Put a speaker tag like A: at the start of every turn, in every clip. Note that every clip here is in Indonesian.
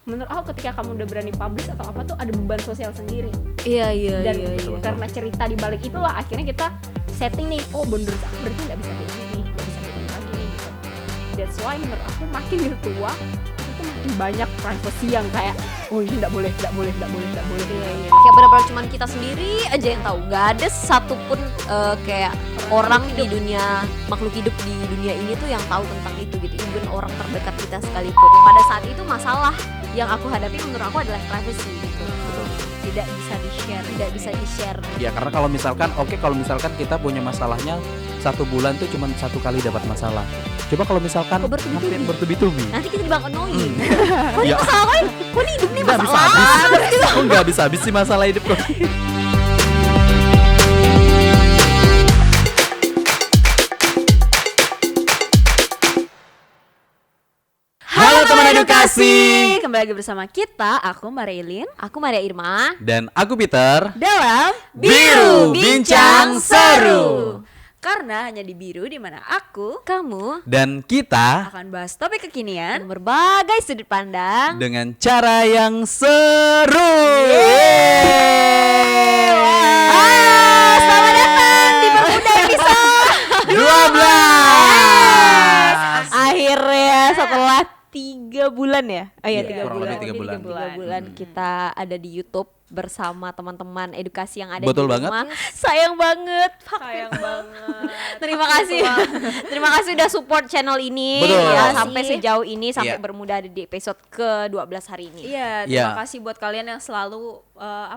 A: menurut aku ketika kamu udah berani publish atau apa tuh ada beban sosial sendiri.
B: Iya.
A: Dan karena cerita di balik itulah akhirnya kita setting nih, oh boundaries aku berarti nggak bisa kayak gini, nggak bisa kayak gini lagi nih gitu. That's why menurut aku makin tua itu makin banyak privacy yang kayak oh ini nggak boleh.
B: Kayak benar-benar cuman kita sendiri aja yang tahu, nggak ada satupun kayak orang di dunia makhluk hidup di dunia ini tuh yang tahu tentang itu gitu, even orang terdekat kita sekalipun. Pada saat itu masalah yang aku hadapi menurut aku adalah privacy gitu. Tidak bisa di-share.
C: Ya karena kalau misalkan kita punya masalahnya 1 bulan tuh cuma 1 kali dapat masalah. Coba kalau misalkan hampir bertubi-tubi.
B: Nanti kita dibilang annoying.
C: Kok ini
B: masalah kan? Kok ini hidup nih
C: nggak bisa
B: masalah?
C: habis. Kok nggak bisa habis sih masalah hidup kok. Halo teman edukasi.
A: Kembali lagi bersama kita, aku Marilyn,
B: Aku Maria Irma.
C: Dan aku Peter.
A: dalam
C: Biru Bincang Seru.
A: Karena hanya di Biru di mana aku
B: Kamu
C: Dan kita
A: akan bahas topik kekinian
B: dan berbagai sudut pandang.
C: dengan cara yang seru.
B: Selamat datang di Bermuda episode
C: 12.
B: Akhirnya setelah 3 bulan ya? Oh iya,
C: Iya,
B: 3
C: kurang
B: bulan.
C: lebih 3 bulan.
B: 3 bulan kita ada di YouTube bersama teman-teman edukasi yang ada
C: Betul
B: di
C: banget.
B: rumah. Sayang banget.
A: sayang banget.
B: Terima kasih. Terima kasih udah support channel ini
C: Betul.
B: ya sampai sejauh ini sampai
C: Iya.
B: Bermuda ada di episode ke-12 hari ini.
A: Iya,
C: Iya.
A: terima kasih buat kalian yang selalu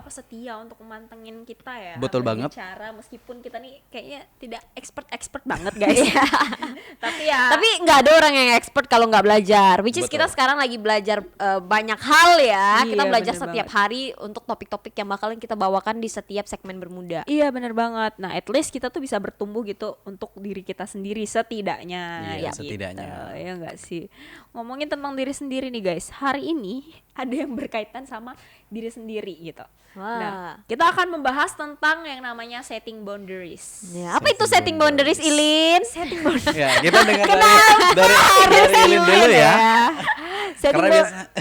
A: setia untuk memantengin kita ya.
C: Betul banget.
A: Cara meskipun kita nih kayaknya tidak expert banget guys. Tapi ya
B: Tapi nggak ada orang yang expert kalau nggak belajar. Which is
C: Betul.
B: kita sekarang lagi belajar banyak hal ya.
A: Iya,
B: Kita belajar
A: bener
B: setiap hari untuk topik-topik yang bakalan kita bawakan di setiap segmen Bermuda.
A: iya benar banget. Nah, at least kita tuh bisa bertumbuh gitu untuk diri kita sendiri setidaknya.
C: Iya,
A: gitu.
C: setidaknya.
A: Ya enggak sih. Ngomongin tentang diri sendiri nih guys. Hari ini ada yang berkaitan sama diri sendiri gitu.
B: Wah.
A: Nah, kita akan membahas tentang yang namanya setting boundaries.
B: Ya, apa itu setting boundaries, Ilin?
A: Setting boundaries.
C: Ya, kita dengar dari Ilin dulu ya.
A: Setting
C: Karena biasa-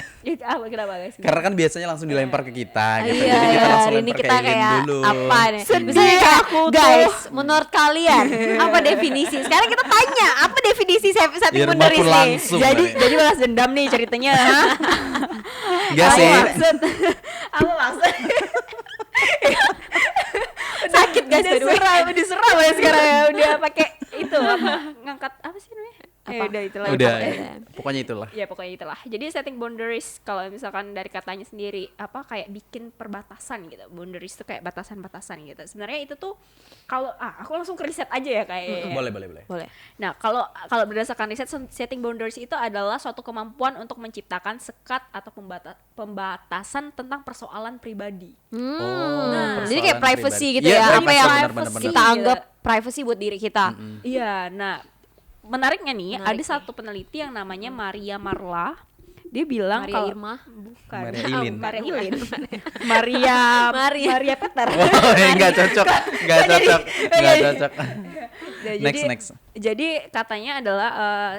A: kenapa guys?
C: Karena kan biasanya langsung dilempar ke kita gitu.
B: Iya,
C: Jadi kita langsung
B: hari ini
C: lempar
B: kita
C: ke Ilin
B: kayak
C: dulu.
B: apa nih?
A: Sedih
B: Misalnya kayak
A: aku tuh.
B: guys, menurut kalian apa definisi? Sekarang kita tanya, apa definisi setting
C: Biar
B: boundaries
C: baku
B: nih?
C: langsung.
A: Jadi balas dendam nih ceritanya.
C: Enggak sih.
A: Apa maksud?
B: Sakit guys, by the way.
A: Diserang ya sekarang ya. Udah pakai itu apa? Ngangkat apa sih namanya?
B: Apa?
A: Udah itulah.
C: Udah.
B: Iya.
C: Pokoknya itulah.
A: Ya pokoknya itulah. Jadi setting boundaries kalau misalkan dari katanya sendiri apa kayak bikin perbatasan gitu. Boundaries itu kayak batasan-batasan gitu. Sebenarnya itu tuh kalau aku langsung ke riset aja ya kayak.
C: Boleh.
B: Boleh.
A: Nah, kalau berdasarkan riset setting boundaries itu adalah suatu kemampuan untuk menciptakan sekat atau pembatasan tentang persoalan pribadi.
B: Jadi kayak
C: persoalan
B: privacy
C: pribadi.
B: gitu
C: Iya,
B: ya,
C: benar,
B: apa yang
C: benar.
B: kita anggap privacy buat diri kita.
A: Iya, nah menariknya nih
B: Menarik
A: ada
B: nih.
A: satu peneliti yang namanya Maria Marla. Dia bilang
B: Maria
A: kalau
B: Irma.
A: bukan
C: Maria Ilin.
A: Maria Ilin. Maria Peter.
C: Oh, enggak cocok. Enggak cocok.
A: Ya,
C: Next.
A: Jadi katanya adalah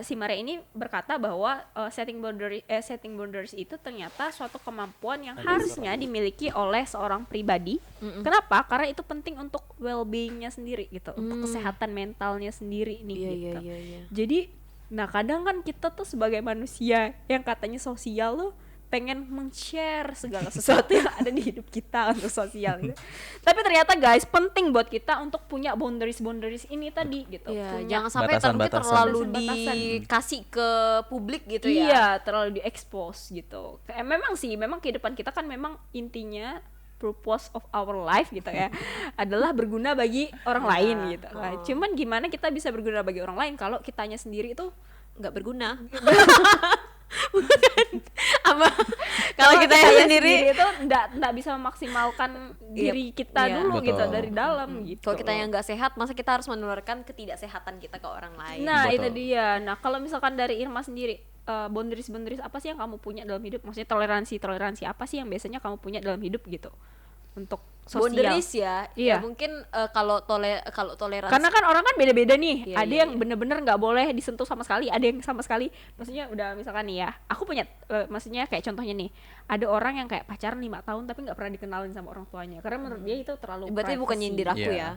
A: si Maria ini berkata bahwa setting boundaries itu ternyata suatu kemampuan yang harusnya dimiliki oleh seorang pribadi. Kenapa? Karena itu penting untuk well-beingnya sendiri gitu, untuk kesehatan mentalnya sendiri nih gitu.
B: Iya.
A: Jadi nah kadang kan kita tuh sebagai manusia yang katanya sosial loh pengen men-share segala sesuatu yang ada di hidup kita untuk sosial gitu. Tapi ternyata guys penting buat kita untuk punya boundaries ini tadi gitu.
B: Iya,
A: Punya-
B: jangan sampai
C: Batasan-batasan.
B: terlalu
A: Batasan-batasan.
B: dikasih ke publik gitu ya.
A: Iya, terlalu diekspos gitu. Memang kehidupan kita kan memang intinya purpose of our life gitu ya adalah berguna bagi orang lain gitu. Nah, cuman gimana kita bisa berguna bagi orang lain kalau kitanya sendiri itu
B: Nggak berguna. Apa? Kalau kita sendiri
A: itu enggak bisa memaksimalkan diri kita
B: Iya.
A: dulu gitu
C: Betul.
A: dari dalam gitu.
B: kalau kita yang nggak sehat, masa kita harus menularkan ketidaksehatan kita ke orang lain?
A: Nah,
C: Betul.
A: itu dia. Nah, kalau misalkan dari Irma sendiri boundaries apa sih yang kamu punya dalam hidup? Maksudnya toleransi apa sih yang biasanya kamu punya dalam hidup gitu? Untuk sosial.
B: Boundaries ya.
A: Iya.
B: Ya mungkin kalau toleransi.
A: Karena kan orang kan beda-beda nih.
B: Iya,
A: Ada
B: iya,
A: yang
B: iya.
A: bener-bener nggak boleh disentuh sama sekali, ada yang sama sekali. Maksudnya udah misalkan nih ya, aku punya maksudnya kayak contohnya nih, ada orang yang kayak pacaran 5 tahun tapi nggak pernah dikenalin sama orang tuanya. Karena menurut dia itu terlalu
B: berarti bukan
A: privacy.
B: nyindir aku
C: Iya.
B: ya.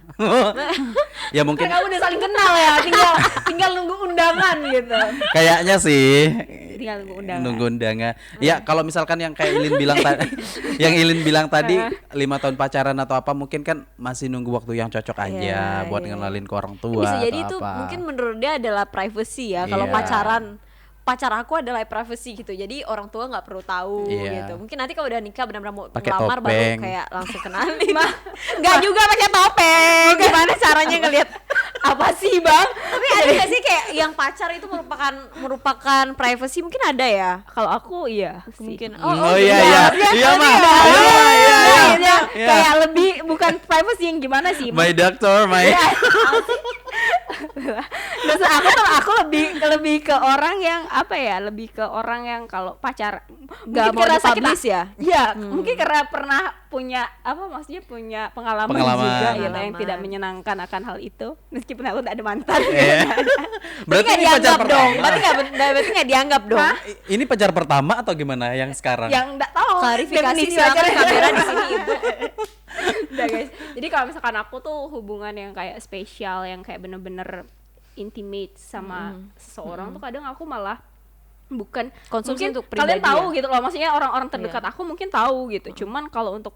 C: Ya mungkin
A: Kan kamu udah saling kenal ya, tinggal nunggu undangan gitu.
C: kayaknya sih
A: Tinggal nunggu undangan.
C: nunggu undangan. Ya kalau misalkan yang kayak Ilin bilang tadi, yang Ilin bilang tadi 5 tahun pacaran atau apa, mungkin kan masih nunggu waktu yang cocok aja
B: Iya,
C: buat
B: iya.
C: ngenalin ke orang tua.
B: Bisa jadi
C: atau
B: itu
C: apa.
B: mungkin menurut dia adalah privacy ya. Kalau
C: Iya.
B: pacar aku adalah privacy gitu. Jadi orang tua nggak perlu tahu
C: Iya.
B: gitu. Mungkin nanti kalau udah nikah benar-benar mau
C: Pakai
B: ngelamar baru
C: topeng.
B: kayak langsung kenalin. Nggak juga pakai topeng. Gimana caranya ngelihat apa sih bang? Tapi ada nggak sih kayak yang pacar itu merupakan privacy? Mungkin ada ya.
A: Kalau aku iya sih.
B: Mungkin.
C: Oh iya iya. Iya mah. Iya.
A: Kayak lebih bukan privacy yang gimana sih?
C: My doctor, my
A: Terus aku lebih ke orang yang apa ya? Lebih ke orang yang kalau pacar
B: Nggak
A: mungkin
B: mau
A: karena
B: dipublish ya?
A: Iya, mungkin karena pernah punya apa maksudnya punya pengalaman juga gitu yang
B: Pengalaman.
A: tidak menyenangkan akan hal itu. Meskipun aku tidak ada mantan.
C: Iya. Berarti
B: nggak
C: ini pacar
B: dianggap dong.
C: pertama.
B: Berarti nggak dianggap dong.
A: Hah?
C: Ini pacar pertama atau gimana yang sekarang?
A: Yang enggak tahu
B: Klarifikasi
A: definisi
B: silakan
A: pacaran.
B: kamera di sini ibu.
A: Udah guys. Jadi kalau misalkan aku tuh hubungan yang kayak spesial, yang kayak bener-bener intimate sama seseorang tuh kadang aku malah bukan
B: Konsumsi
A: mungkin
B: untuk
A: kalian
B: pribadi
A: tahu
B: ya?
A: gitu loh, maksudnya orang-orang terdekat
B: Iya.
A: aku mungkin tahu gitu. Cuman kalau untuk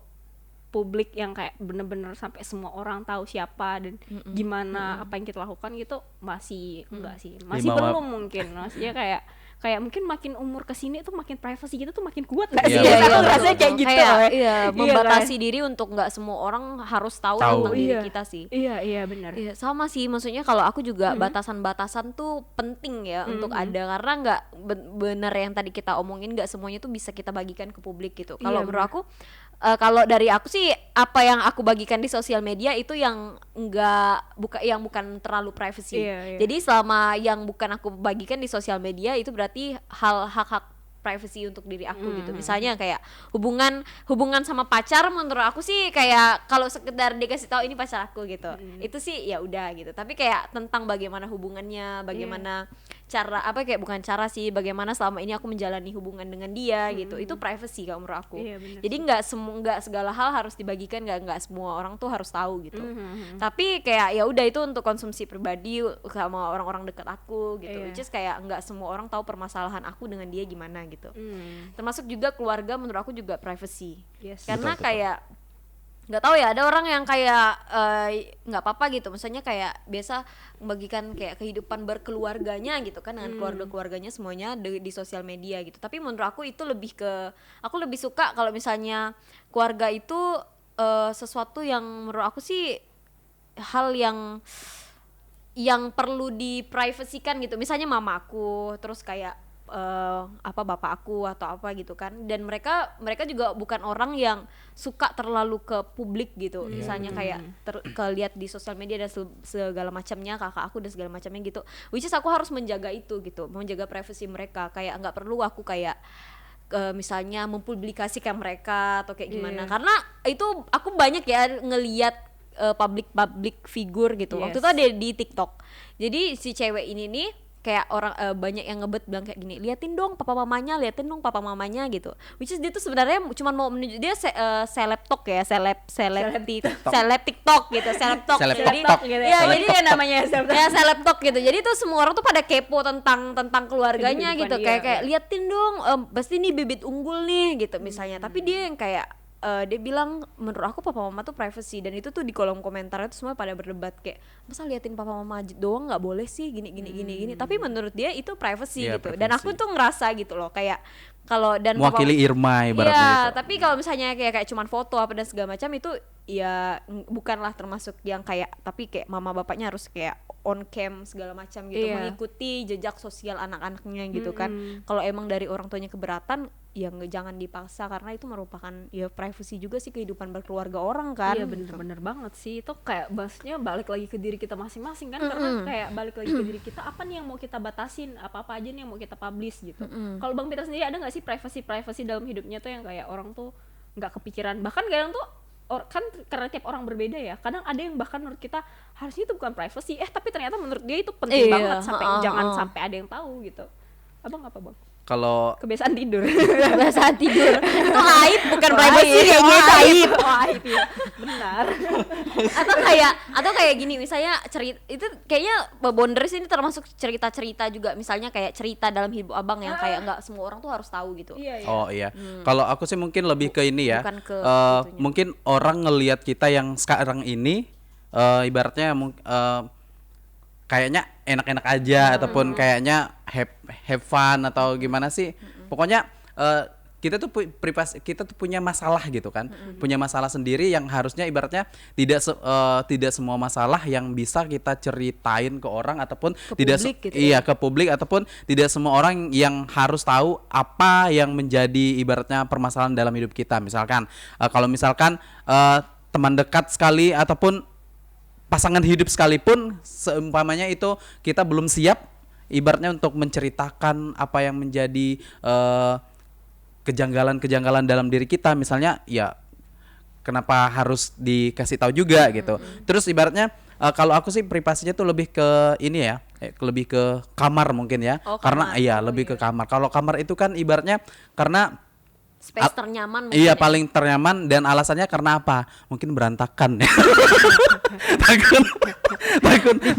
A: publik yang kayak bener-bener sampai semua orang tahu siapa dan gimana apa yang kita lakukan gitu masih enggak sih, masih
C: Lima
A: belum mungkin. Maksudnya kayak mungkin makin umur kesini tuh makin privacy gitu tuh makin kuat nggak
C: Iya,
A: sih?
C: betul,
A: Aku
C: betul,
A: ngerasanya kayak gitu.
B: Kayak, iya,
A: Iya
B: membatasi
A: kan?
B: diri untuk nggak semua orang harus tahu
C: Tahu.
B: tentang diri
A: Iya.
B: kita sih.
A: Iya benar.
B: Iya sama sih, maksudnya kalau aku juga batasan-batasan tuh penting ya untuk ada, karena nggak bener yang tadi kita omongin, nggak semuanya tuh bisa kita bagikan ke publik gitu. Kalau
A: Iya,
B: menurut aku kalau dari aku sih apa yang aku bagikan di sosial media itu yang bukan terlalu privacy.
A: Iya, iya.
B: Jadi selama yang bukan aku bagikan di sosial media itu berarti hak-hak privacy untuk diri aku gitu. Misalnya kayak hubungan sama pacar, menurut aku sih kayak kalau sekedar dikasih tahu ini pacar aku gitu. Itu sih ya udah gitu. Tapi kayak tentang bagaimana hubungannya, bagaimana cara bukan cara sih, bagaimana selama ini aku menjalani hubungan dengan dia gitu. Itu privacy kalau menurut aku.
A: Iya, bener
B: Jadi nggak segala hal harus dibagikan, nggak semua orang tuh harus tahu gitu. Tapi kayak ya udah itu untuk konsumsi pribadi sama orang-orang dekat aku gitu.
A: Iya.
B: Which is kayak nggak semua orang tahu permasalahan aku dengan dia gimana gitu. Termasuk juga keluarga, menurut aku juga privacy.
A: Yes.
B: Karena
C: Betul.
B: kayak nggak tahu ya, ada orang yang kayak nggak apa-apa gitu, misalnya kayak biasa membagikan kayak kehidupan berkeluarganya gitu kan dengan keluarga-keluarganya semuanya di sosial media gitu. Tapi menurut aku itu aku lebih suka kalau misalnya keluarga itu sesuatu yang menurut aku sih hal yang perlu diprivasikan gitu. Misalnya mamaku, terus kayak bapak aku atau apa gitu kan, dan mereka juga bukan orang yang suka terlalu ke publik gitu. Misalnya kayak kelihat di sosial media dan segala macamnya, kakak aku dan segala macamnya gitu, which is aku harus menjaga itu gitu, menjaga privasi mereka. Kayak nggak perlu aku kayak misalnya mempublikasikan mereka atau kayak gimana, karena itu aku banyak ya ngelihat public figure gitu. Waktu itu ada di TikTok, jadi si cewek ini nih kayak orang banyak yang ngebet bilang kayak gini, liatin dong papa mamanya gitu, which is dia tuh sebenarnya cuma mau menunjuk dia seleb TikTok gitu, seleb TikTok gitu, seleb talk.
C: Seleb
B: Jadi
C: TikTok
A: gitu
B: ya,
A: jadi
B: jadi
A: namanya
B: seleb talk gitu. Jadi tuh semua orang tuh pada kepo tentang keluarganya
A: Kehidupan
B: gitu,
A: dia,
B: kayak
A: iya.
B: liatin dong pasti ini bibit unggul nih gitu misalnya. Tapi dia yang kayak dia bilang menurut aku papa mama tuh privacy, dan itu tuh di kolom komentar itu semua pada berdebat kayak masa liatin papa mama doang nggak boleh sih gini. Tapi menurut dia itu privacy
C: Iya,
B: gitu. Dan
C: privacy.
B: aku tuh ngerasa gitu loh kayak kalau dan
C: mewakili Irma ibaratnya
B: iya,
C: gitu.
B: tapi kalau misalnya kayak cuman foto apa dan segala macam itu ya bukanlah termasuk yang kayak, tapi kayak mama bapaknya harus kayak on cam segala macam gitu,
A: Iya.
B: mengikuti jejak sosial anak-anaknya gitu kan. Kalau emang dari orang tuanya keberatan ya jangan dipaksa, karena itu merupakan ya privacy juga sih, kehidupan berkeluarga orang kan.
A: Iya bener-bener banget sih, itu kayak bahasnya balik lagi ke diri kita masing-masing kan, karena kayak balik lagi ke diri kita, apa nih yang mau kita batasin, apa-apa aja nih yang mau kita publish gitu. Kalau Bang Peter sendiri ada nggak sih privacy dalam hidupnya tuh yang kayak orang tuh nggak kepikiran, bahkan kadang tuh kan karena tiap orang berbeda ya. Kadang ada yang bahkan menurut kita harusnya itu bukan privacy, tapi ternyata menurut dia itu penting banget sampai jangan sampai ada yang tahu gitu. Abang apa bang?
C: Kalau
A: Kebiasaan tidur.
B: Kebiasaan tidur itu aib bukan privacy kayaknya itu aib.
A: Aib ya. Benar.
B: atau kayak gini misalnya cerita itu kayaknya boundaries ini termasuk cerita-cerita juga, misalnya kayak cerita dalam hidup abang yang kayak nggak semua orang tuh harus tahu gitu.
A: Iya.
C: Oh iya. Kalau aku sih mungkin lebih ke ini ya.
B: Bukan ke
C: Mungkin orang ngelihat kita yang sekarang ini ibaratnya kayaknya enak-enak aja ataupun kayaknya have fun atau gimana sih. Pokoknya kita tuh kita tuh punya masalah gitu kan. Punya masalah sendiri yang harusnya ibaratnya tidak semua masalah yang bisa kita ceritain ke orang ataupun tidak
B: publik gitu
C: iya ke publik, ataupun tidak semua orang yang harus tahu apa yang menjadi ibaratnya permasalahan dalam hidup kita. Misalkan kalau misalkan teman dekat sekali ataupun pasangan hidup sekalipun seumpamanya itu kita belum siap ibaratnya untuk menceritakan apa yang menjadi kejanggalan-kejanggalan dalam diri kita, misalnya ya kenapa harus dikasih tahu juga gitu. Terus ibaratnya kalau aku sih privasinya tuh lebih ke ini ya, lebih ke kamar mungkin ya. Karena iya lebih ke kamar. Kalau kamar itu kan ibaratnya karena
B: space ternyaman mungkin
C: iya
B: ya.
C: paling ternyaman, dan alasannya karena apa? Mungkin berantakan ya. takut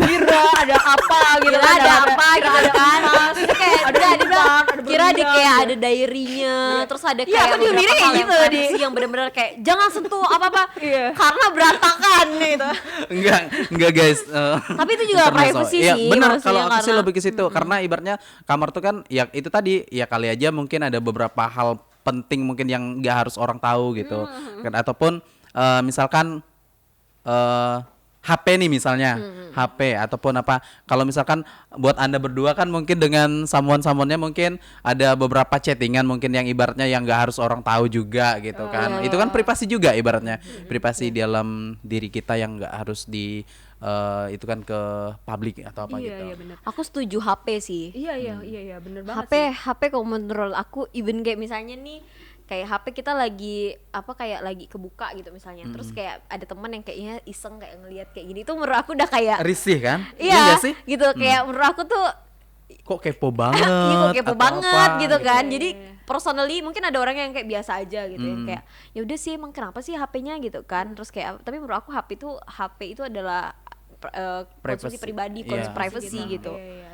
B: Kira ada apa gitu kan, ada apa gitu kan. Itu kayak ada dibilang kira ada kayak ada diary-nya, terus ada kayak
A: aku juga mikirnya kayak gitu,
B: yang benar-benar kayak jangan sentuh apa-apa karena berantakan gitu.
C: enggak guys.
B: Tapi itu juga privacy
C: ya,
B: sih.
C: benar,
B: maksudnya
C: kalau aku sih
B: karena-
C: lebih ke situ karena ibaratnya kamar tuh kan ya itu tadi ya kali aja mungkin ada beberapa hal penting mungkin yang nggak harus orang tahu gitu kan, ataupun misalkan HP nih misalnya, HP ataupun apa. Kalau misalkan buat Anda berdua kan mungkin dengan someone-nya mungkin ada beberapa chattingan mungkin yang ibaratnya yang nggak harus orang tahu juga gitu kan. Itu kan privasi juga ibaratnya. Privasi dalam diri kita yang nggak harus itu kan ke publik atau apa gitu.
A: Iya benar.
B: Aku setuju HP sih.
A: Iya benar banget
B: HP
A: sih.
B: HP kalau menurut aku even kayak misalnya nih kayak HP kita lagi apa kayak lagi kebuka gitu misalnya, terus kayak ada teman yang kayaknya iseng kayak ngelihat kayak gini, itu menurut aku udah kayak
C: Risih kan?
B: iya
C: nggak sih?
B: gitu kayak menurut aku tuh
C: Kok kepo banget?
B: iya kok kepo
C: atau
B: banget
C: apa,
B: gitu kan. Jadi personally mungkin ada orang yang kayak biasa aja gitu yang kayak ya udah sih emang kenapa sih HP-nya gitu kan, terus kayak tapi menurut aku HP itu adalah konsumsi
C: Privacy.
B: pribadi,
C: Iya.
B: privacy gitu.
A: Iya.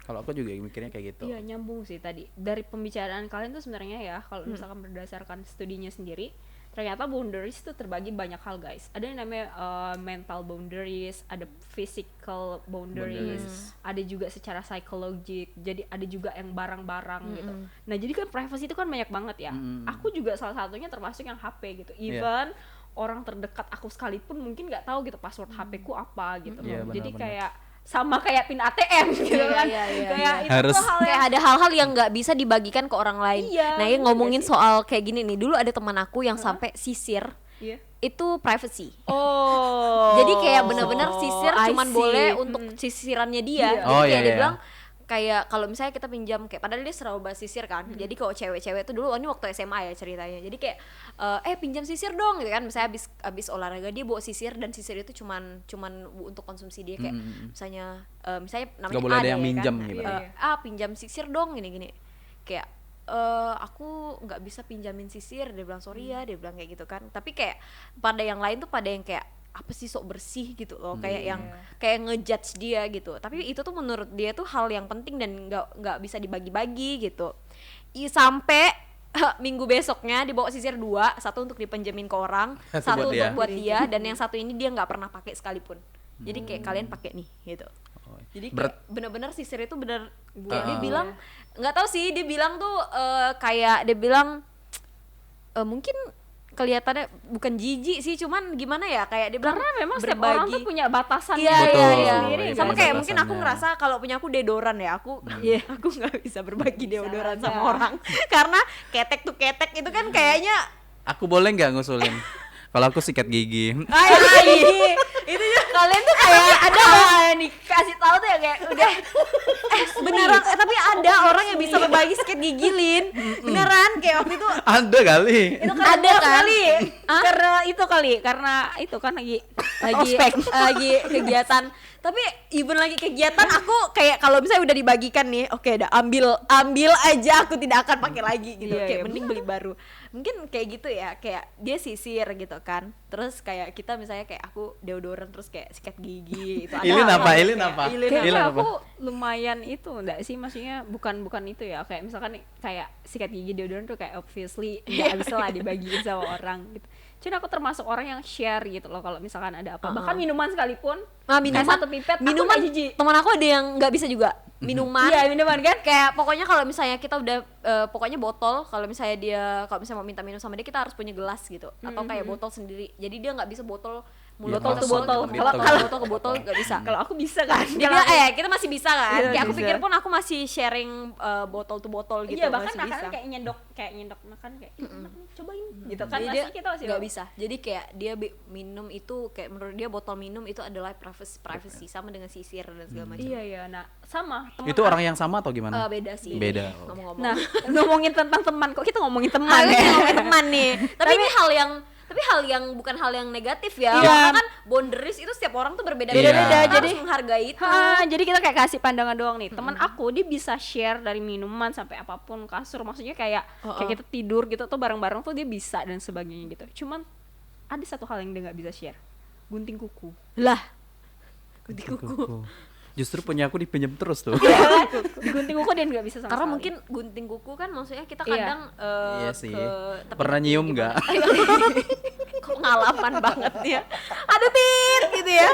C: Kalau aku juga mikirnya kayak gitu.
A: Iya nyambung sih tadi dari pembicaraan kalian tuh sebenarnya ya, kalau misalkan berdasarkan studinya sendiri ternyata boundaries itu terbagi banyak hal guys. Ada yang namanya mental boundaries, ada physical boundaries, ada juga secara psikologik, jadi ada juga yang barang-barang gitu. Nah jadi kan privacy itu kan banyak banget ya. Aku juga salah satunya termasuk yang HP gitu. Even orang terdekat aku sekalipun mungkin nggak tahu gitu password HP ku apa gitu.
C: Iya,
A: Jadi
C: benar-benar.
A: kayak sama kayak pin ATM gitu kan. Kayak itu
C: Harus.
A: tuh hal yang
B: Kayak ada hal-hal yang nggak bisa dibagikan ke orang lain.
A: Iya,
B: Nah, ini
A: bener
B: ngomongin
A: gak sih?
B: soal kayak gini nih. Dulu ada teman aku yang sampai sisir
A: Iya.
B: itu privacy.
A: Oh.
B: Jadi kayak benar-benar sisir
A: I
B: cuman
A: see.
B: boleh untuk sisirannya dia.
A: Iya.
B: Jadi
C: Oh,
B: kayak
C: iya,
B: dia
C: iya.
B: bilang kayak kalau misalnya kita pinjam kayak padahal dia serba sisir kan. Jadi kalau cewek-cewek itu dulu ini waktu SMA ya ceritanya. Jadi kayak pinjam sisir dong gitu kan. Misalnya abis olahraga dia bawa sisir dan sisir itu cuman untuk konsumsi dia kayak misalnya namanya
C: Nggak boleh
B: A
C: ada
B: deh,
C: yang
B: ya
C: minjam
B: kan.
C: gitu.
B: Pinjam sisir dong gini-gini. Kayak aku nggak bisa pinjamin sisir, dia bilang sorry ya, dia bilang kayak gitu kan. Tapi kayak pada yang lain tuh pada yang kayak apa sih sok bersih gitu loh, kayak yang kayak ngejudge dia gitu. Tapi itu tuh menurut dia tuh hal yang penting dan nggak bisa dibagi-bagi gitu. Sampai minggu besoknya dibawa sisir 2, satu untuk dipinjemin ke orang,
C: Satu
B: satu
C: buat dia.
B: untuk buat dia, dan yang satu ini dia nggak pernah pakai sekalipun. Jadi kayak kalian pakai nih gitu. Jadi kayak bener-bener sisir itu bener kayak dia bilang nggak tahu sih, dia bilang tuh kayak dia bilang mungkin kelihatannya bukan jijik sih, cuman gimana ya kayak dia bilang
A: Karena memang setiap orang tuh punya batasan
B: iya
C: Betul.
A: sendiri.
C: Iya,
B: sama kayak mungkin aku
C: batasannya.
B: ngerasa kalau punya aku deodoran ya aku aku nggak bisa berbagi deodoran sama orang karena ketek tuh ketek itu kan kayaknya
C: Aku boleh nggak ngusulin? Kalau aku sikat gigi.
B: Itu ya kalian tuh kayak ada yang dikasih tahu tuh ya kayak udah beneran tapi ada orang yang bisa berbagi sikat gigi Lin. Beneran kayak waktu itu
C: Ada kali.
A: Itu kan
B: Ada kan?
A: kali. Karena itu kan
B: lagi kegiatan tapi even lagi kegiatan aku kayak kalau misalnya udah dibagikan nih oke udah ambil aja aku tidak akan pakai lagi gitu kayak mending beli baru mungkin kayak gitu ya kayak dia sisir gitu kan terus kayak kita misalnya kayak aku deodoran terus kayak sikat gigi itu ada
C: Ilin
B: hal
C: apa?
B: kayak-
C: Ilin apa?
B: Ilin
A: kayaknya
C: Ilin
A: aku lumayan itu enggak sih maksudnya bukan itu ya kayak misalkan kayak sikat gigi deodoran tuh kayak obviously nggak bisa lah dibagiin sama orang gitu. Cuma aku termasuk orang yang share gitu loh kalau misalkan ada apa bahkan minuman sekalipun
B: minuman
A: kayak satu pipet
B: minuman
A: aku nggak jijik.
B: teman aku ada yang nggak bisa juga minuman
A: Iya minuman kan
B: kayak pokoknya kalau misalnya kita udah pokoknya botol kalau misalnya mau minta minum sama dia kita harus punya gelas gitu atau kayak botol sendiri jadi dia nggak bisa botol
C: Iya,
B: botol
C: masuk
B: tuh botol
C: gitu.
B: kalau botol ke botol nggak bisa
A: kalau aku bisa kan
B: dia
A: kalau
B: bilang, kita masih bisa kan
A: Iya,
B: kayak aku
A: bisa.
B: pikir pun aku masih sharing botol to botol gitu
A: iya bahkan
B: masih bisa
A: makanan kayak nyendok makan kayak enak nih cobain gitu kan
B: jadi dia
A: masih kita masih
B: nggak bisa jadi kayak dia minum itu kayak menurut dia botol minum itu adalah privacy sama dengan sisir dan segala macam
A: iya nah sama teman
C: Itu orang yang sama atau gimana?
B: beda sih
C: Beda.
B: ngomong-ngomong
A: nah ngomongin tentang teman kok kita ngomongin teman
B: Aku
A: ya
B: ngomongin teman nih. Tapi ini hal yang bukan hal yang negatif ya.
A: Iya.
B: Karena kan boundaries itu setiap orang tuh berbeda-beda.
C: Beda-beda,
B: Kita
A: jadi-
B: harus menghargai itu.
A: jadi kita kayak kasih pandangan doang nih teman aku dia bisa share dari minuman sampai apapun kasur maksudnya kayak kita tidur gitu tuh bareng-bareng tuh dia bisa dan sebagainya gitu cuman ada satu hal yang dia nggak bisa share gunting kuku
B: Lah. Gunting kuku.
C: Justru punya aku dipinjam terus tuh.
A: digunting kuku dia nggak bisa sama
B: Karena
A: sekali.
B: mungkin gunting kuku kan maksudnya kita
A: Iya.
B: kadang
C: Iya sih.
B: tapi
C: Pernah nyium nggak?
B: Kok pengalaman banget ya. Aduh Tit gitu ya.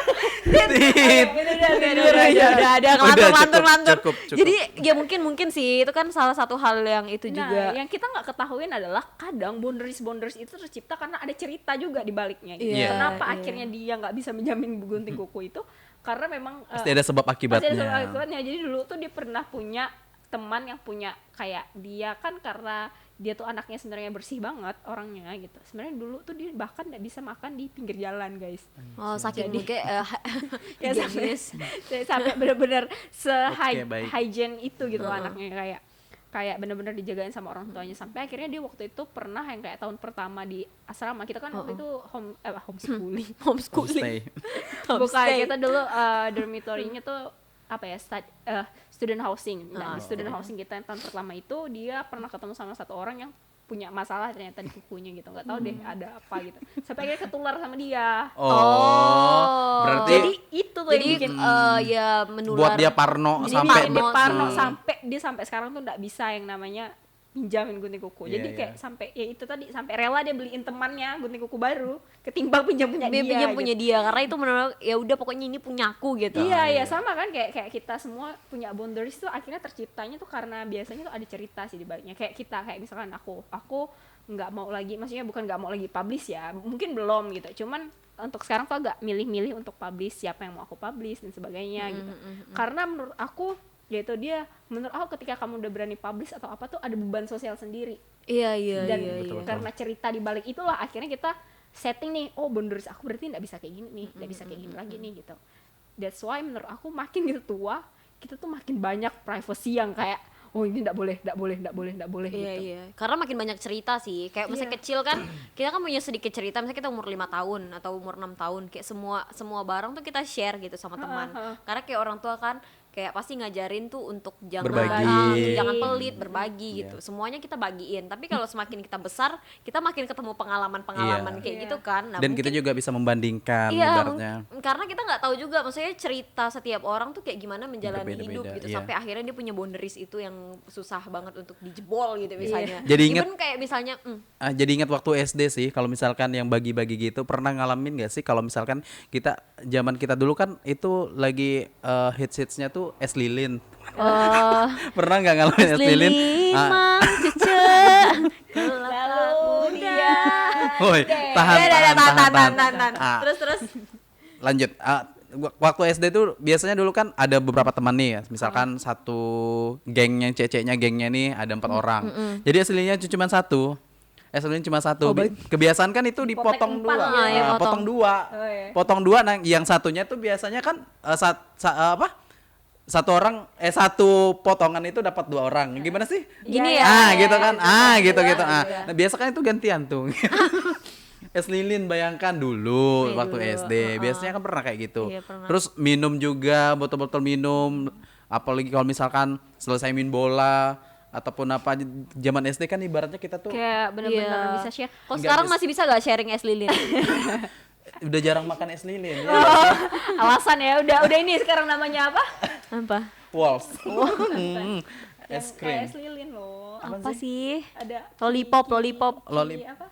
B: Udah ada ngelantur.
C: Cukup.
B: Jadi ya mungkin sih itu kan salah satu hal yang itu
A: nah,
B: juga.
A: yang kita nggak ketahuin adalah kadang boundaries itu tercipta karena ada cerita juga di baliknya. Gitu.
B: Iya,
A: Kenapa
B: iya.
A: akhirnya dia nggak bisa menjamin gunting kuku itu? Karena memang
C: Pasti ada sebab
A: pasti
C: akibatnya.
A: ada sebab akibatnya. Jadi dulu tuh dia pernah punya teman yang punya kayak dia kan karena dia tuh anaknya sebenarnya bersih banget orangnya gitu. Sebenarnya dulu tuh dia bahkan nggak bisa makan di pinggir jalan guys.
B: Oh saking mungkin
A: Ya sampai sampai benar-benar
C: baik.
A: hygiene itu gitu anaknya kayak benar-benar dijagain sama orang tuanya sampai akhirnya dia waktu itu pernah yang kayak tahun pertama di asrama kita kan waktu itu homeschooling
C: Homestay.
A: bukan kita dulu dormitory-nya tuh apa ya student housing. Nah, di student housing kita yang tahun pertama itu dia pernah ketemu sama satu orang yang punya masalah ternyata di kukunya gitu. Nggak tahu deh ada apa gitu. Sampai akhirnya ketular sama dia.
C: Oh. Berarti
A: Jadi itu tuh yang
B: jadi
A: bikin
B: ya menular.
C: buat dia parno
A: jadi
C: sampai
A: bikin dia parno sampai sekarang tuh nggak bisa yang namanya pinjamin gunting kuku.
C: Iya,
A: Jadi
C: iya.
A: kayak sampai ya itu tadi sampai rela dia beliin temannya gunting kuku baru ketimbang pinjam punya
B: dia
A: dia.
B: pinjam
A: gitu.
B: punya dia karena itu menurut ya udah pokoknya ini punyaku gitu.
A: Iya, iya sama kan kayak kita semua punya boundaries tuh akhirnya terciptanya tuh karena biasanya tuh ada cerita sih di baliknya. Kayak kita kayak misalkan aku nggak mau lagi, maksudnya bukan nggak mau lagi publish ya, mungkin belum gitu. Cuman untuk sekarang tuh agak milih-milih untuk publish siapa yang mau aku publish dan sebagainya gitu. Karena menurut aku yaitu dia menurut aku ketika kamu udah berani publish atau apa tuh ada beban sosial sendiri.
B: Iya
A: Dan
B: iya.
A: karena cerita di balik itulah akhirnya kita setting nih, oh boundaries aku berarti nggak bisa kayak gini nih, nggak bisa kayak gini lagi nih gitu. That's why menurut aku makin gitu tua kita tuh makin banyak privacy yang kayak oh ini nggak boleh
B: Iya
A: gitu.
B: iya. Karena makin banyak cerita sih. Kayak masih kecil kan kita kan punya sedikit cerita. Misalnya kita umur 5 tahun atau umur 6 tahun kayak semua barang tuh kita share gitu sama teman. Karena kayak orang tua kan kayak pasti ngajarin tuh untuk jangan
C: Berbagi.
B: jangan pelit, berbagi gitu. Semuanya kita bagiin. Tapi kalau semakin kita besar, kita makin ketemu pengalaman-pengalaman kayak gitu kan. Nah,
C: Dan kita juga bisa membandingkan
B: iya,
C: ibaratnya.
B: karena kita nggak tahu juga maksudnya cerita setiap orang tuh kayak gimana menjalani
C: Berbeda-beda,
B: hidup gitu
C: iya.
B: sampai akhirnya dia punya boundaries itu yang susah banget untuk dijebol gitu misalnya.
C: Jadi ingat-
B: Even kayak misalnya
C: Jadi ingat waktu SD sih kalau misalkan yang bagi-bagi gitu pernah ngalamin gak sih kalau misalkan kita zaman kita dulu kan itu lagi hits-hitsnya tuh es lilin. Pernah nggak ngalamin es lilin? Ah,
A: Lalu dia
C: woi, tahan. Ah,
B: terus
C: lanjut. Waktu SD tuh biasanya dulu kan ada beberapa teman nih ya. Misalkan satu gengnya ceceknya gengnya nih ada 4 orang. Jadi aslinya cuma satu. es lilin cuma satu.
B: Oh,
C: Kebiasaan kan itu dipotong
A: Potek 4
C: dua.
A: ya.
B: Iya,
C: Nah, potong dua.
A: Oh, iya.
C: Potong dua, nah yang satunya tuh biasanya kan satu orang satu potongan itu dapat 2 orang. Gimana sih?
B: Gini
A: Iya,
B: ya.
C: Gitu kan. Gitu.
A: Iya.
C: Nah, biasa kan itu gantian tuh. Es lilin bayangkan dulu
B: Iya,
C: waktu
B: dulu.
C: SD. Biasanya kan pernah kayak gitu.
B: Iya, pernah.
C: Terus minum juga, botol-botol minum. Apalagi kalau misalkan selesai main bola ataupun apa zaman SD kan ibaratnya kita tuh
A: Kayak bener-bener
B: Iya.
A: bisa share.
B: Kok
C: Enggak
B: sekarang
C: bisa.
B: masih bisa gak sharing es lilin?
C: udah jarang makan es lilin ya.
A: Alasan ya, udah ini sekarang namanya apa?
B: Apa?
C: Walls.
A: Yang
C: Es
A: kayak es
C: krim.
A: lilin loh.
B: Apa sih?
A: Ada
B: Lollipop.
A: apa?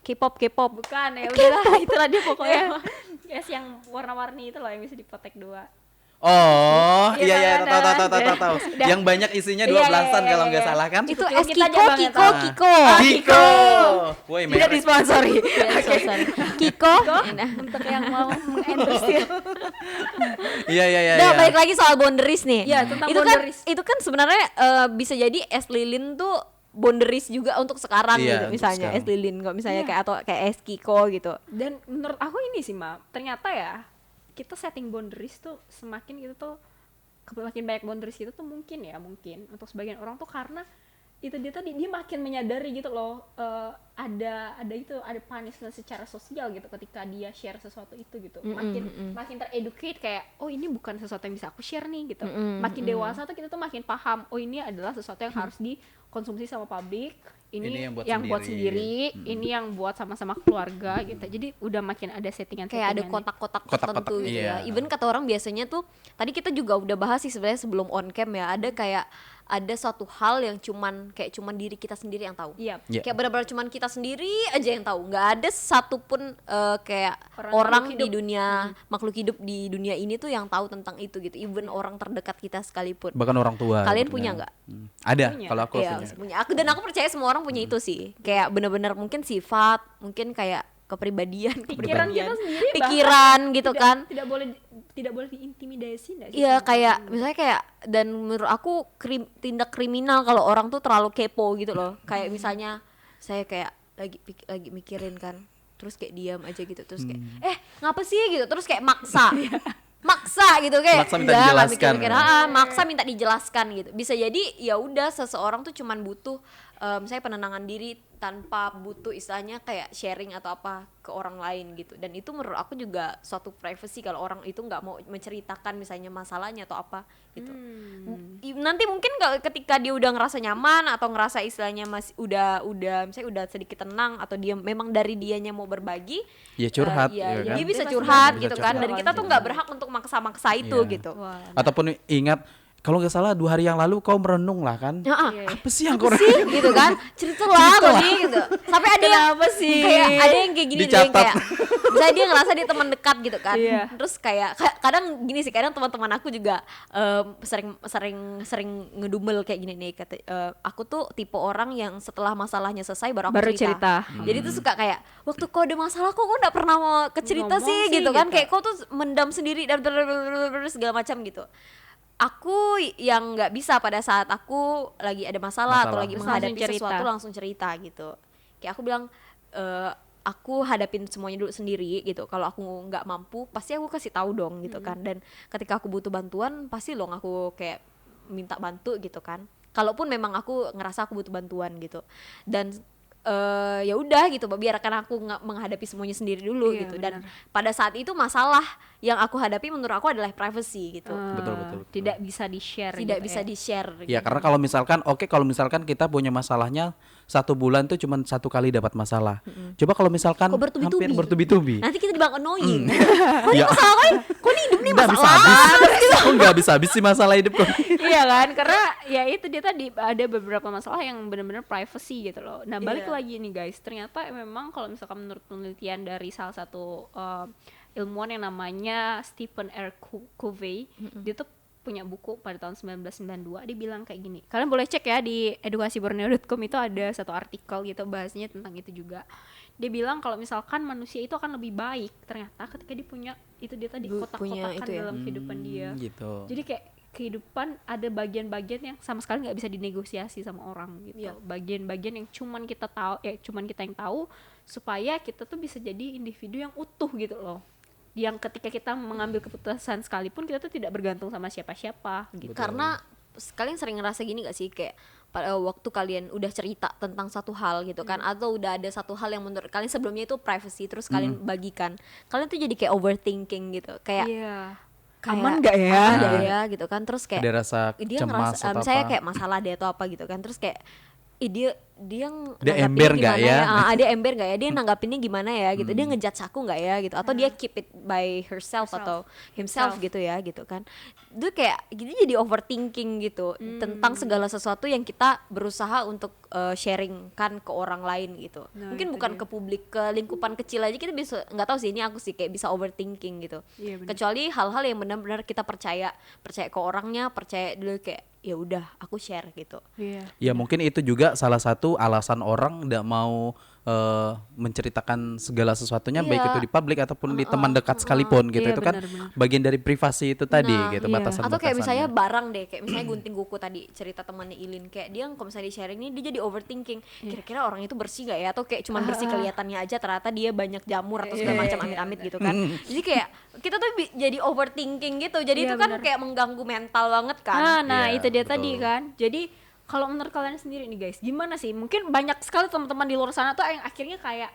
B: K-pop.
A: Bukan ya, udahlah itulah dia pokoknya. Es yang warna-warni itu loh yang bisa dipotek 2.
C: Oh,
A: Iya,
C: iya
A: kan,
C: tahu.
A: Udah.
C: Yang banyak isinya
A: Iya,
C: 12-an
A: iya,
C: kalau
A: iya.
C: nggak salah kan?
B: Itu
A: Kita
B: es
A: aja
B: Kiko.
A: banget tahu.
C: Kiko. Woi,
A: Tidak
C: merek.
A: disponsori.
B: Sorry. Kiko. Nah.
A: Untuk yang mau endorse ya.
C: Iya.
B: Udah balik lagi soal boundaries nih.
A: Iya, tentang
B: itu
A: boundaries.
B: Kan, itu kan sebenarnya bisa jadi es lilin tuh boundaries juga untuk sekarang
C: Iya,
B: gitu
C: untuk
B: misalnya
C: sekarang.
B: es lilin kok misalnya
A: Iya.
B: kayak atau kayak es Kiko gitu.
A: Dan menurut aku ini sih, Ma, ternyata ya kita setting boundaries tuh semakin gitu tuh makin banyak boundaries itu tuh mungkin untuk sebagian orang tuh karena itu dia tadi dia makin menyadari gitu loh, ada punishment secara sosial gitu ketika dia share sesuatu itu gitu. Makin tereducate kayak oh ini bukan sesuatu yang bisa aku share nih gitu. Makin dewasa tuh kita tuh makin paham oh ini adalah sesuatu yang harus dikonsumsi sama publik. Ini yang buat sendiri, ini yang buat sama-sama keluarga gitu. Jadi udah makin ada settingan
B: Kayak ada kotak-kotak tertentu gitu ya. Even kata orang biasanya tuh tadi kita juga udah bahas sih sebenarnya sebelum on cam ya, ada kayak ada suatu hal yang cuman diri kita sendiri yang tahu.
A: Iya.
C: Iya.
B: Kayak benar-benar cuman kita sendiri aja yang tahu. Nggak ada satupun kayak
A: Orang
B: orang
A: makhluk
B: di
A: hidup.
B: dunia makhluk hidup di dunia ini tuh yang tahu tentang itu gitu. Even orang terdekat kita sekalipun.
C: Bahkan orang tua.
B: Kalian
C: gitu
B: punya
C: kan.
B: nggak?
C: Ada,
A: Punya.
C: kalau aku
B: Iya,
C: punya.
B: punya. Dan aku percaya semua orang punya itu sih. Kayak benar-benar mungkin sifat, mungkin kayak kepribadian
A: Pikiran kita sendiri
B: pikiran gitu kan.
A: Tidak boleh diintimidasi enggak sih?
B: Iya kayak misalnya kayak dan menurut aku tindak kriminal kalau orang tuh terlalu kepo gitu loh. Kayak misalnya saya kayak lagi mikirin kan, terus kayak diam aja gitu terus kayak ngapa sih gitu terus kayak maksa gitu kayak
C: Maksa minta
B: udah, nggak
C: dijelaskan.
B: mikir-mikir, maksa minta dijelaskan gitu. Bisa jadi ya udah seseorang tuh cuman butuh misalnya penenangan diri tanpa butuh istilahnya kayak sharing atau apa ke orang lain gitu. Dan itu menurut aku juga suatu privacy kalau orang itu nggak mau menceritakan misalnya masalahnya atau apa gitu. Nanti mungkin ketika dia udah ngerasa nyaman atau ngerasa istilahnya masih udah misalnya udah sedikit tenang atau dia memang dari dianya mau berbagi
C: Ya curhat,
B: ya,
C: ya kan?
B: dia bisa
A: Dia
B: curhat
C: pasti
B: gitu
C: bisa
B: kan.
C: curhat.
B: Dan kita tuh nggak berhak untuk maksa-maksa itu
C: Iya.
B: gitu.
A: Wah,
C: Ataupun ingat kalau nggak salah 2 hari yang lalu kau merenung lah kan?
B: Ya,
C: Apa sih yang kau
B: sih gitu kan ceritalah tadi gitu sampai ada yang
A: Kenapa sih?
B: kayak ada yang kayak gini deh yang
C: Dicatat.
B: kayak misalnya dia ngerasa dia teman dekat gitu kan
A: Iya.
B: terus kayak kadang gini sih kadang teman-teman aku juga sering ngedumel kayak gini nih kata aku tuh tipe orang yang setelah masalahnya selesai baru aku
A: Baru
B: cerita.
A: cerita.
B: Jadi tuh suka kayak waktu kau ada masalah kok nggak pernah mau kecerita
A: Ngomong
B: sih
A: sih,
B: gitu kan
A: gitu.
B: kayak kau tuh mendam sendiri dan segala macam gitu. Aku yang nggak bisa pada saat aku lagi ada masalah atau
C: Masalah.
B: lagi
A: Terus
B: menghadapi
A: langsung cerita.
B: sesuatu langsung cerita gitu. Kayak aku bilang aku hadapin semuanya dulu sendiri gitu. Kalau aku nggak mampu pasti aku kasih tahu dong gitu kan. Dan ketika aku butuh bantuan pasti loh aku kayak minta bantu gitu kan. Kalaupun memang aku ngerasa aku butuh bantuan gitu. Dan ya udah gitu biarkan aku menghadapi semuanya sendiri dulu
A: Iya,
B: gitu. Dan
A: benar.
B: pada saat itu masalah yang aku hadapi menurut aku adalah privacy gitu.
C: Betul.
A: Tidak bisa di-share
B: Tidak
A: gitu
B: bisa
A: ya.
B: di-share
C: Ya karena kalau misalkan kita punya masalahnya 1 bulan tuh cuma 1 kali dapat masalah. Coba kalau misalkan
B: Kok bertubi-tubi?
C: hampir bertubi-tubi.
B: Nanti kita dibilang annoying.
C: Kok ini masalah
B: Kok ini hidup nih
C: Nggak bisa
B: masalah?
C: habis. Kok nggak bisa habis sih masalah hidupku?
A: Iya kan, karena ya itu dia tadi ada beberapa masalah yang benar-benar privacy gitu loh. Nah balik
B: Iya.
A: lagi nih guys, ternyata memang kalau misalkan menurut penelitian dari salah satu ilmuwan yang namanya Stephen R. Covey, dia tuh punya buku pada tahun 1992, dia bilang kayak gini. Kalian boleh cek ya di edukasiborneo.com itu ada satu artikel gitu bahasnya tentang itu juga. Dia bilang kalau misalkan manusia itu akan lebih baik ternyata ketika dia punya itu dia tadi
B: Punya
A: kotak-kotakan
B: itu ya.
A: dalam kehidupan dia.
C: Gitu.
A: Jadi kayak kehidupan ada bagian-bagian yang sama sekali nggak bisa dinegosiasi sama orang gitu.
B: Iya.
A: Bagian-bagian yang cuman kita tahu, cuman kita yang tahu, supaya kita tuh bisa jadi individu yang utuh gitu loh. Yang ketika kita mengambil keputusan sekalipun kita tuh tidak bergantung sama siapa-siapa gitu.
B: Karena kalian sering ngerasa gini gak sih, kayak pada waktu kalian udah cerita tentang satu hal gitu kan, atau udah ada satu hal yang menurut kalian sebelumnya itu privacy, terus kalian bagikan, kalian tuh jadi kayak overthinking gitu, kayak
A: Iya.
B: kayak,
A: Aman nggak ya?
B: aman nggak ya gitu kan, terus kayak
C: Ada rasa
B: dia
C: cemas
B: ngerasa
C: atau
B: misalnya
C: apa.
B: kayak masalah dia atau apa gitu kan, terus kayak dia
C: Dia
B: nanggapinnya
C: ember nggak
B: gimana
C: ya?
B: dia ember nggak ya, dia nanggapinnya gimana ya gitu, dia ngejudge aku nggak ya gitu, atau dia keep it by herself atau himself gitu ya gitu kan. Itu kayak gitu, jadi overthinking gitu tentang segala sesuatu yang kita berusaha untuk sharingkan ke orang lain gitu.
A: Nah,
B: Mungkin
A: itu
B: bukan
A: dia.
B: ke publik, ke lingkupan kecil aja kita bisa, nggak tahu sih, ini aku sih kayak bisa overthinking gitu.
A: Iya, benar.
B: Kecuali hal-hal yang benar-benar kita percaya ke orangnya, percaya dulu kayak ya udah aku share gitu.
A: Iya.
C: Ya mungkin itu juga salah satu alasan orang tidak mau menceritakan segala sesuatunya,
B: Iya.
C: baik itu di publik ataupun di teman dekat sekalipun gitu.
A: Iya,
C: Itu kan
A: benar-benar.
C: bagian dari privasi itu tadi
B: Nah,
C: gitu,
A: iya.
C: batasan-batasannya.
B: Atau kayak misalnya barang deh, kayak misalnya gunting kuku tadi, cerita temannya Ilin, kayak dia kalau misalnya di sharing ini dia jadi overthinking, kira-kira orang itu bersih gak ya, atau kayak cuman bersih kelihatannya aja, ternyata dia banyak jamur atau segala macam amit-amit gitu kan. Jadi kayak kita tuh jadi overthinking gitu, jadi
A: Iya,
B: itu kan
A: benar.
B: kayak mengganggu mental banget kan.
A: Nah,
C: Iya,
A: itu dia
C: betul.
A: tadi kan. Jadi kalau menurut kalian sendiri nih guys, gimana sih? Mungkin banyak sekali teman-teman di luar sana tuh yang akhirnya kayak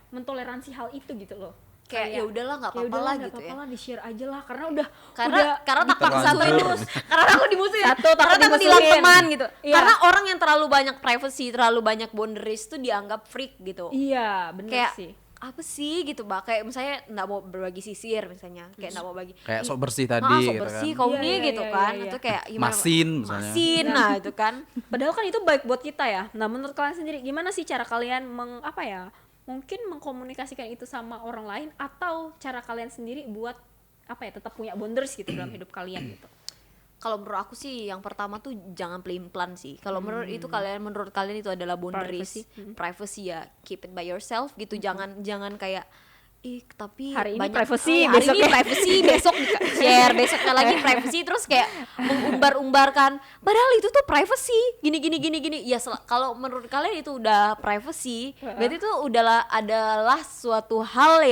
A: mentoleransi hal itu gitu loh.
B: Kayak ya udahlah nggak apa-apa lah gitu ya.
A: di share aja lah karena
B: Karena takut
C: terlanjur.
B: satu terus, karena takut dimusuhin,
A: Satu, takut
B: karena takut
A: dimusuhin.
B: hilang teman gitu.
A: Iya.
B: Karena orang yang terlalu banyak privacy, terlalu banyak boundaries tuh dianggap freak gitu.
A: Iya, bener
B: Kayak
A: sih.
B: apa sih gitu, Mbak, kayak misalnya nggak mau berbagi sisir misalnya, kayak nggak mau bagi
C: Kayak sok bersih tadi
B: sok
C: gitu
B: bersih
C: kan.
B: kau
A: Iya,
B: nih
A: iya,
B: gitu
A: iya,
B: kan,
A: iya.
B: itu kayak gimana,
C: Masin misalnya.
B: masin, nah itu kan.
A: Padahal kan itu baik buat kita ya. Nah, menurut kalian sendiri gimana sih cara kalian mungkin mengkomunikasikan itu sama orang lain, atau cara kalian sendiri buat tetap punya boundaries gitu dalam hidup kalian gitu.
B: Kalau menurut aku sih yang pertama tuh jangan pelin-pelan sih. Kalau menurut kalian itu adalah boundaries, privacy ya, keep it by yourself gitu. Jangan kayak tapi
A: Hari ini
B: banyak
A: privacy,
B: hari
A: besok
B: ini privacy, besok share, besoknya lagi privacy, terus kayak mengumbar-umbarkan padahal itu tuh privacy gini. Ya kalau menurut kalian itu udah privacy, berarti itu adalah suatu hal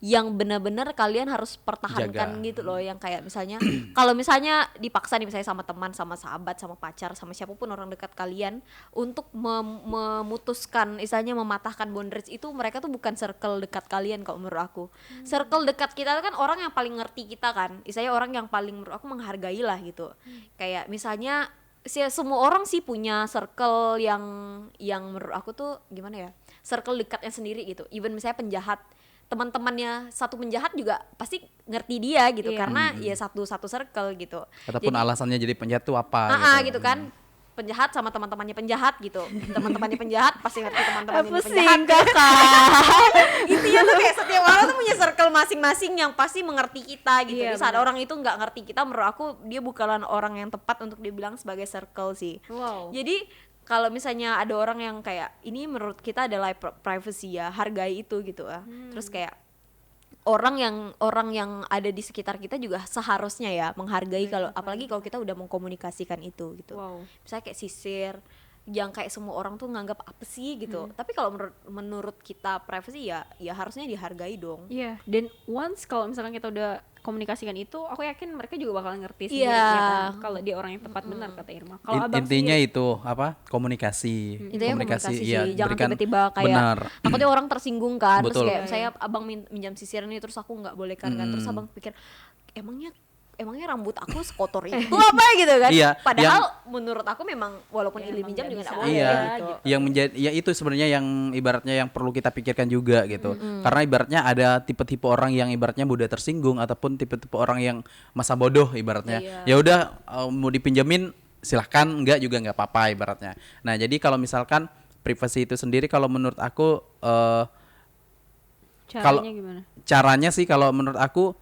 B: yang benar-benar kalian harus pertahankan
C: Jaga.
B: gitu loh, yang kayak misalnya kalau misalnya dipaksa nih, misalnya sama teman, sama sahabat, sama pacar, sama siapapun orang dekat kalian untuk memutuskan, misalnya mematahkan boundaries itu, mereka tuh bukan circle dekat kalian kalau menurut aku. Circle dekat kita kan orang yang paling ngerti kita kan, misalnya orang yang paling menurut aku menghargai lah gitu. Kayak misalnya semua orang sih punya circle yang menurut aku tuh gimana ya, circle dekatnya sendiri gitu. Even misalnya penjahat, teman-temannya satu penjahat juga pasti ngerti dia gitu,
A: Iya.
B: karena ya satu circle gitu.
C: Ataupun alasannya jadi penjahat tuh apa
B: Gitu kan, penjahat sama teman-temannya penjahat gitu, teman-temannya penjahat pasti ngerti teman-temannya
A: Pusing,
B: penjahat. Intinya tuh kayak setiap orang tuh punya circle masing-masing yang pasti mengerti kita gitu.
A: Iya,
B: Di saat
A: benar.
B: orang itu nggak ngerti kita, menurut aku dia bukanlah orang yang tepat untuk dibilang sebagai circle sih.
A: Wow.
B: Jadi kalau misalnya ada orang yang kayak ini menurut kita adalah privacy ya, hargai itu gitu ya. Terus kayak orang yang ada di sekitar kita juga seharusnya ya menghargai, kalau apalagi kalau kita udah mengkomunikasikan itu gitu.
A: Wow.
B: Misalnya kayak sisir, yang kayak semua orang tuh nganggap apa sih gitu. Tapi kalau menurut kita privacy ya harusnya dihargai dong.
A: Iya, dan once kalau misalkan kita udah komunikasikan itu, aku yakin mereka juga bakal ngerti sendiri
B: Iya.
A: ya kan? Kalau dia orang yang tepat, benar kata Irma. Kalau abang
C: Intinya
A: sendiri,
C: itu komunikasi.
B: Intinya komunikasi sih,
C: iya,
B: jangan
C: berikan
B: tiba-tiba kayak
C: benar.
B: takutnya orang tersinggung kan. Terus
C: Betul.
B: kayak saya abang minjam sisir nih, terus aku nggak boleh kan, terus abang pikir emangnya rambut aku sekotor itu apa gitu kan.
C: Iya,
B: Padahal menurut aku memang walaupun
A: Ya,
B: Ili
A: emang
B: minjam
A: nggak
B: juga
A: bisa
B: nggak boleh
C: Iya,
B: gitu.
C: yang menjadi ya itu sebenarnya yang ibaratnya yang perlu kita pikirkan juga gitu. Karena ibaratnya ada tipe-tipe orang yang ibaratnya mudah tersinggung, ataupun tipe-tipe orang yang masa bodoh ibaratnya. Ya udah mau dipinjemin silahkan, enggak juga nggak apa-apa ibaratnya. Nah, jadi kalau misalkan privasi itu sendiri, kalau menurut aku kalau
A: caranya gimana?
C: caranya sih kalau menurut aku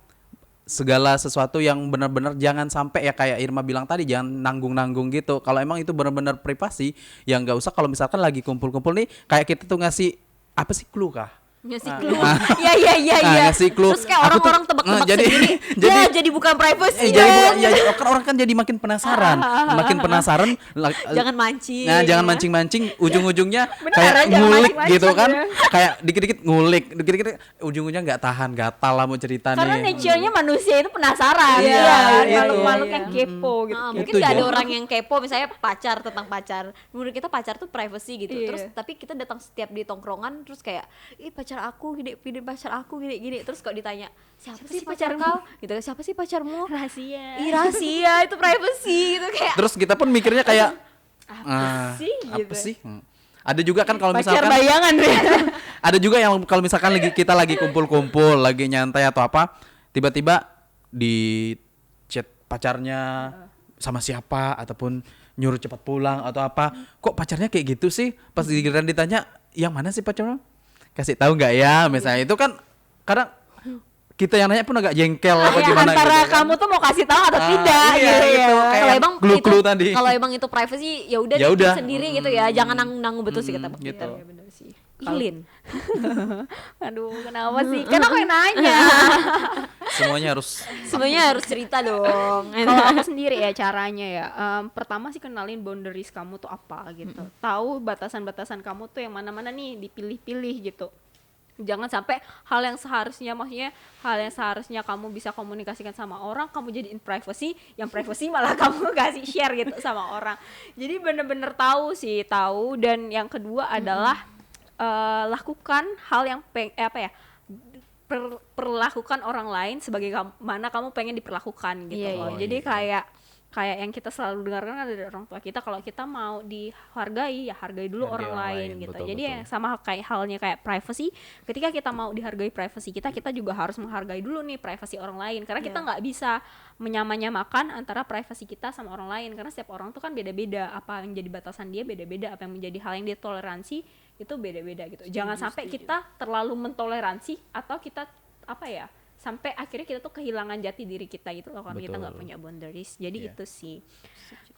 C: segala sesuatu yang benar-benar jangan sampai ya kayak Irma bilang tadi, jangan nanggung-nanggung gitu. Kalau emang itu benar-benar privasi, ya nggak usah. Kalau misalkan lagi kumpul-kumpul nih, kayak kita tuh ngasih apa sih, clue kah?
B: Ngasih clue. Iya.
C: Ngasih clue.
B: Terus kayak
C: Aku tuh,
B: orang-orang tebak-tebak
C: jadi-
B: sendiri.
C: jadi-
B: Jadi bukan privacy.
C: kan orang kan jadi makin penasaran. Makin penasaran.
B: Jangan mancing.
C: Nah, jangan mancing-mancing, ujung-ujungnya
A: Bener,
C: kayak
A: jangan
C: ngulik
A: mancing-mancing
C: gitu kan.
A: ya.
C: Kayak dikit-dikit ngulik, dikit-dikit ujung-ujungnya nggak tahan, gatal lah mau cerita
A: Karena
C: nih.
A: nature-nya manusia itu penasaran.
C: Iya, itu.
A: Makhluk-makhluk yang kepo gitu.
B: Mungkin
C: Itu
B: gak ada
C: ya.
B: orang yang kepo misalnya pacar tentang pacar. Menurut kita pacar tuh privacy gitu.
A: Iya.
B: Terus tapi kita datang setiap di tongkrongan terus kayak ih pacar aku gini, pacar aku gini. Terus kok ditanya siapa sih pacar kau? Gitu siapa sih pacarmu?
A: Rahasia.
B: Ih rahasia itu privacy gitu kayak.
C: Terus kita pun mikirnya kayak
A: sih
C: apa
A: gitu.
C: sih? Ada juga kan kalau
A: Pacar
C: misalkan
A: bayangan
C: ada juga yang kalau misalkan kita lagi kumpul-kumpul, lagi nyantai atau apa, tiba-tiba di chat pacarnya sama siapa ataupun nyuruh cepat pulang atau apa. Kok pacarnya kayak gitu sih? Pas giliran ditanya, "Yang mana sih pacarnya?" Kasih tahu nggak ya? Misalnya itu kan kadang kita yang nanya pun agak jengkel apa gimana
A: antara
C: gitu kan.
A: kamu tuh mau kasih tahu atau tidak
C: iya,
A: gitu
C: gitu.
A: ya.
C: Kayak
B: Kalau emang
C: clue-clue
B: itu
C: tadi.
B: kalau emang itu privacy ya udah
C: Ya udah.
B: sendiri gitu ya. Jangan nanggung betul sih kata Bang
C: gitu.
B: Peter.
A: Iya, bener sih.
B: Ilin.
A: Aduh, kenapa sih? Kan aku yang nanya.
C: Semuanya harus
B: Semuanya harus cerita dong.
A: Kalau aku sendiri ya caranya ya, pertama sih kenalin boundaries kamu tuh apa gitu. Tahu batasan-batasan kamu tuh yang mana-mana nih, dipilih-pilih gitu. Jangan sampai hal yang seharusnya kamu bisa komunikasikan sama orang, kamu jadiin privacy, yang privacy malah kamu kasih share gitu sama orang. Jadi bener-bener tahu, dan yang kedua adalah lakukan hal yang perlakukan orang lain sebagai mana kamu pengen diperlakukan gitu
B: Iya,
A: loh.
B: iya.
A: Jadi kayak yang kita selalu dengarkan kan dari orang tua kita, kalau kita mau dihargai ya hargai dulu
C: Hargai
A: orang
C: orang
A: lain
C: lain,
A: gitu.
C: betul,
A: Jadi
C: betul.
A: yang sama halnya kayak privacy, ketika kita mau dihargai privacy kita juga harus menghargai dulu nih privacy orang lain, karena kita nggak bisa menyamakan antara privacy kita sama orang lain, karena setiap orang tuh kan beda-beda, apa yang jadi batasan dia beda-beda, apa yang menjadi hal yang dia toleransi itu beda-beda gitu. Jangan sampai kita terlalu mentoleransi atau kita sampai akhirnya kita tuh kehilangan jati diri kita gitu loh, karena kita nggak
C: Betul.
A: punya boundaries. Jadi
C: Iya.
A: itu sih.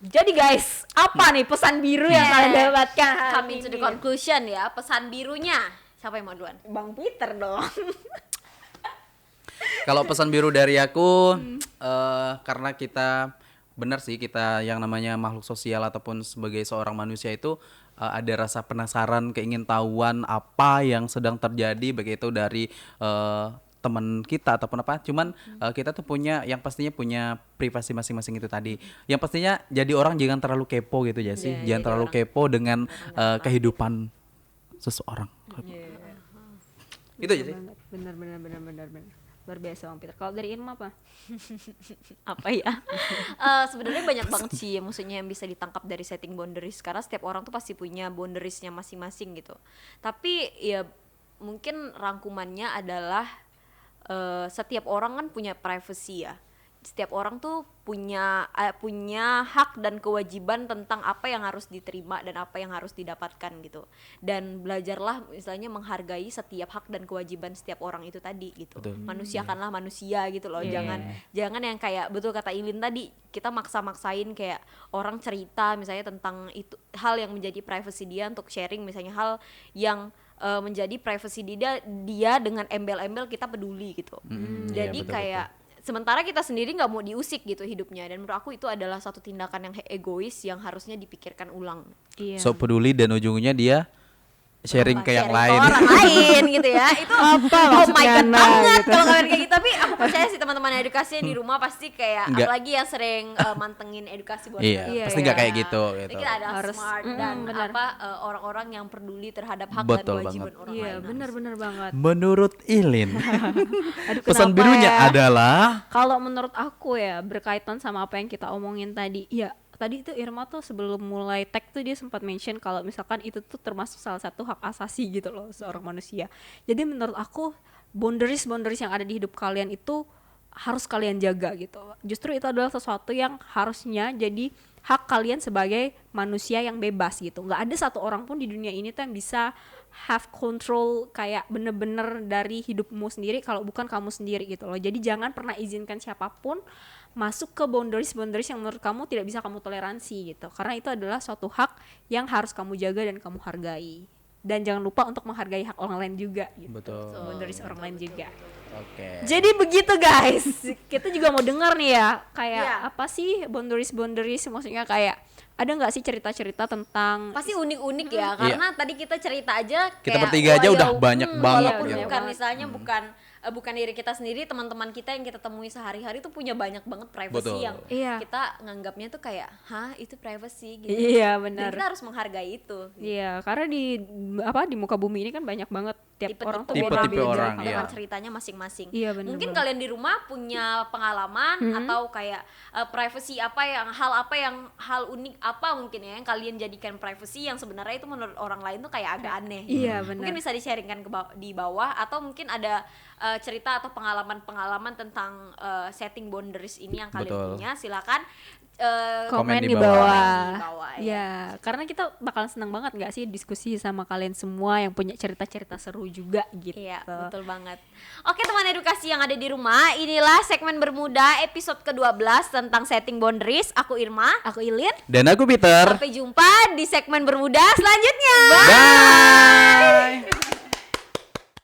A: Jadi guys, apa nih pesan biru yang kalian dapatkan hari
B: Coming to the
A: ini?
B: conclusion ya, pesan birunya. Siapa yang mau duluan?
A: Bang Peter dong.
C: Kalau pesan biru dari aku, karena kita benar sih, kita yang namanya makhluk sosial ataupun sebagai seorang manusia itu ada rasa penasaran, keingintahuan apa yang sedang terjadi, baik itu dari teman kita ataupun apa. Cuman kita tuh yang pastinya punya privasi masing-masing itu tadi. Yang pastinya jadi orang jangan terlalu kepo gitu ya sih. Jangan terlalu kepo dengan kehidupan seseorang. Itu aja sih.
A: Bener. Luar biasa Bang Peter. Kalau dari Irma apa?
B: Apa ya? Sebenarnya banyak banget sih maksudnya yang bisa ditangkap dari setting boundaries, karena setiap orang tuh pasti punya boundariesnya masing-masing gitu. Tapi ya mungkin rangkumannya adalah setiap orang kan punya privacy ya. Setiap orang tuh punya hak dan kewajiban tentang apa yang harus diterima dan apa yang harus didapatkan gitu. Dan belajarlah misalnya menghargai setiap hak dan kewajiban setiap orang itu tadi gitu.
C: Betul.
B: Manusiakanlah manusia gitu loh. Jangan yang kayak betul kata Ilin tadi, kita maksa-maksain kayak orang cerita misalnya tentang itu hal yang menjadi privacy dia untuk sharing, misalnya hal yang menjadi privacy dia dengan embel-embel kita peduli gitu. Jadi
C: iya, betul,
B: kayak sementara kita sendiri nggak mau diusik gitu hidupnya, dan menurut aku itu adalah satu tindakan yang egois yang harusnya dipikirkan ulang.
A: Iya.
C: So peduli dan ujungnya dia sharing ke yang lain.
B: Orang lain gitu ya. Itu oh my god banget kalau kalian kayak gitu. Tapi aku percaya sih teman-teman edukasi di rumah pasti kayak
C: Enggak.
B: apalagi yang sering mantengin edukasi buat
C: Iya,
B: kalian.
C: pasti nggak kayak gitu.
B: Jadi kita adalah
A: Harus-
B: smart dan
A: benar.
B: orang-orang yang peduli terhadap hak
C: Betul
B: dan kewajiban
C: banget.
B: orang
A: Iya,
B: lain.
A: benar banget.
C: Menurut Ilin,
A: Aduh,
C: pesan
A: kenapa
C: birunya
A: ya?
C: adalah
A: Kalau menurut aku ya, berkaitan sama apa yang kita omongin tadi, ya tadi itu Irma tuh sebelum mulai tag tuh dia sempat mention kalau misalkan itu tuh termasuk salah satu hak asasi gitu loh seorang manusia. Jadi menurut aku boundaries yang ada di hidup kalian itu harus kalian jaga gitu. Justru itu adalah sesuatu yang harusnya jadi hak kalian sebagai manusia yang bebas gitu. Nggak ada satu orang pun di dunia ini tuh yang bisa have control kayak bener-bener dari hidupmu sendiri kalau bukan kamu sendiri gitu loh. Jadi jangan pernah izinkan siapapun masuk ke boundaries yang menurut kamu tidak bisa kamu toleransi gitu. Karena itu adalah suatu hak yang harus kamu jaga dan kamu hargai. dan jangan lupa untuk menghargai hak orang lain juga gitu.
C: Betul.
A: Boundaries orang lain juga.
C: Oke.
A: Jadi begitu guys. Kita juga mau dengar nih ya, kayak
B: Iya.
A: apa sih boundaries maksudnya kayak ada nggak sih cerita-cerita tentang
B: Pasti unik-unik ya, karena tadi kita cerita aja
C: Kita
B: kayak,
C: bertiga aja
B: wah,
C: udah
B: ya,
C: banyak banget
B: walaupun
C: gitu.
B: bukan misalnya bukan diri kita sendiri, teman-teman kita yang kita temui sehari-hari tuh punya banyak banget privacy
C: Betul.
B: yang
A: Iya.
B: kita nganggapnya tuh kayak, hah itu privacy gitu.
A: Iya,
B: Dan
A: benar.
B: kita harus menghargai itu.
A: Iya, karena di muka bumi ini kan banyak banget tiap orang tuh
C: Tipe-tipe
A: beda-beda.
C: orang,
B: dengan
C: iya.
B: ceritanya masing-masing.
A: Iya, benar
B: Mungkin
A: banget.
B: kalian di rumah punya pengalaman atau kayak privacy apa yang hal unik apa mungkin ya yang kalian jadikan privacy yang sebenarnya itu menurut orang lain tuh kayak agak aneh.
A: Iya, benar.
B: Mungkin bisa di-sharingkan di bawah atau mungkin ada cerita atau pengalaman
C: Betul.
B: tentang setting boundaries ini yang kalian
C: Betul.
B: punya. Silakan
A: Komen
C: Komen
A: di
C: di bawah.
A: bawah.
B: Di bawah,
A: Ya, karena kita bakalan senang banget nggak sih diskusi sama kalian semua yang punya cerita-cerita seru juga gitu.
B: Iya, betul banget. Oke, teman edukasi yang ada di rumah, inilah segmen Bermuda episode ke-12 tentang setting boundaries. Aku Irma.
A: Aku Ilin.
C: Dan aku Peter.
B: Sampai jumpa di segmen Bermuda selanjutnya.
C: Bye.